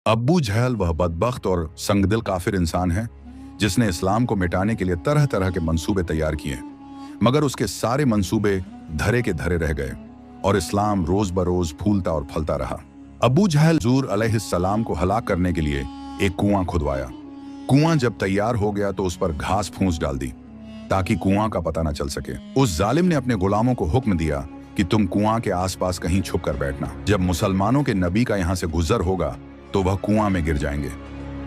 अब्बू जहल वह बदबख्त और संगदिल काफिर इंसान है जिसने इस्लाम को मिटाने के लिए तरह तरह के मंसूबे तैयार किए, मगर उसके सारे मंसूबे धरे के धरे रह गए और इस्लाम रोज बरोज फूलता और फलता रहा। अब्बू जहल हुजूर अलैहिस्सलाम को हलाक करने के लिए एक कुआं खुदवाया। कुआं जब तैयार हो गया तो उस पर घास फूंस डाल दी ताकि कुआं का पता न चल सके। उस जालिम ने अपने गुलामों को हुक्म दिया कि तुम कुआं के आसपास कहीं छुप कर बैठना। जब मुसलमानों के नबी का यहाँ से गुजर होगा तो वह कुआं में गिर जाएंगे,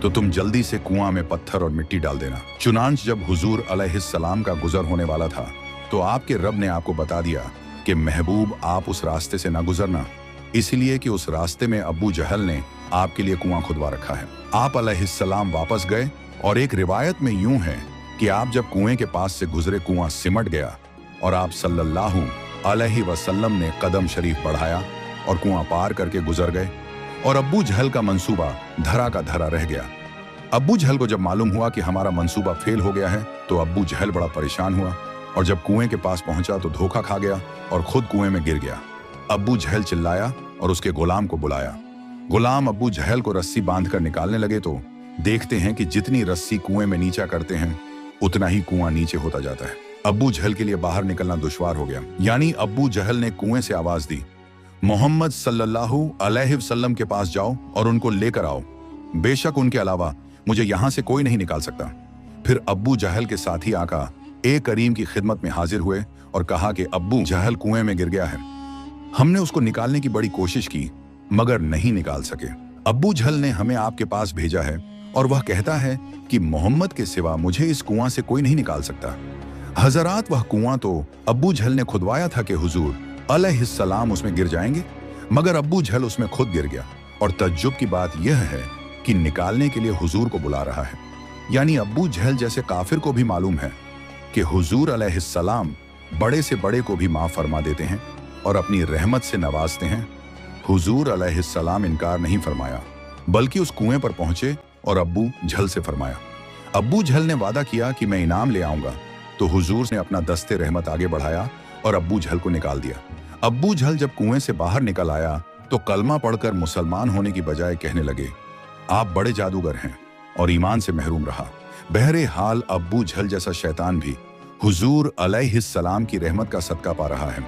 तो तुम जल्दी से कुआं में पत्थर और मिट्टी डाल देना। चुनांच जब हुजूर अलैहिस्सलाम का गुजर होने वाला था तो आपके रब ने आपको बता दिया कि महबूब आप उस रास्ते से ना गुजरना, इसलिए कि उस रास्ते में अब्बू जहल ने आपके लिए कुआं खुदवा रखा है। आप अलैहिस्सलाम वापस गए और एक रिवायत में यूं है कि आप जब कुएं के पास से गुजरे कुआं सिमट गया और आप सल्लल्लाहु अलैहि वसल्लम ने कदम शरीफ बढ़ाया और कुआं पार करके गुजर गए और अब्बू जहल का मंसूबा धरा का धरा रह गया। अब्बू जहल को जब मालूम हुआ कि हमारा मंसूबा फेल हो गया है तो अब्बू जहल बड़ा परेशान हुआ और जब कुएं के पास पहुंचा तो धोखा खा गया और खुद कुएं में गिर गया। अब्बू जहल चिल्लाया और उसके गुलाम को बुलाया। गुलाम अब्बू जहल को रस्सी बांधकर निकालने लगे तो देखते हैं कि जितनी रस्सी कुएं में नीचा करते हैं उतना ही कुआं नीचे होता जाता है। अब्बू जहल के लिए बाहर निकलना दुश्वार हो गया। यानी अब्बू जहल ने कुएं से आवाज दी, मोहम्मद सल्लल्लाहु अलैहि वसल्लम के पास जाओ और उनको लेकर आओ, बेशक उनके अलावा मुझे यहां से कोई नहीं निकाल सकता। फिर अब्बू जहल के साथी आका एक करीम की खिदमत में हाजिर हुए और कहा कि अब्बू जहल कुएं में गिर गया है। हमने उसको निकालने की बड़ी कोशिश की मगर नहीं निकाल सके। अब्बू जहल ने हमें आपके पास भेजा है और वह कहता है कि मोहम्मद के सिवा मुझे इस कुआं से कोई नहीं निकाल सकता। हजरात, वह कुआं तो अब्बू जहल ने खुदवाया था कि हुजूर अलैहिस्सलाम उसमें गिर जाएंगे, मगर अब्बू जहल उसमें खुद गिर गया। और तज्जुब की बात यह है कि निकालने के लिए हुजूर को बुला रहा है। यानी अब्बू जहल जैसे काफिर को भी मालूम है कि हुजूर अलैहिस्सलाम बड़े से बड़े को भी माफ फरमा देते हैं और अपनी रहमत से नवाजते हैं। हुजूर अलैहिस्सलाम इनकार नहीं फरमाया बल्कि उस कुएं पर पहुंचे और अब्बू जहल से फरमाया। अब्बू जहल ने वादा किया कि मैं इनाम ले आऊंगा, तो हुजूर ने अपना दस्ते रहमत आगे बढ़ाया और अब्बू जहल को निकाल दिया। अब्बू जहल जब कुएं से बाहर निकल आया तो कलमा पढ़कर मुसलमान होने की बजाय कहने लगे, आप बड़े जादूगर हैं, और ईमान से महरूम रहा। बहरे हाल अब्बू जहल जैसा शैतान भी हुजूर अलैहिस्सलाम की रहमत का सदका पा रहा है।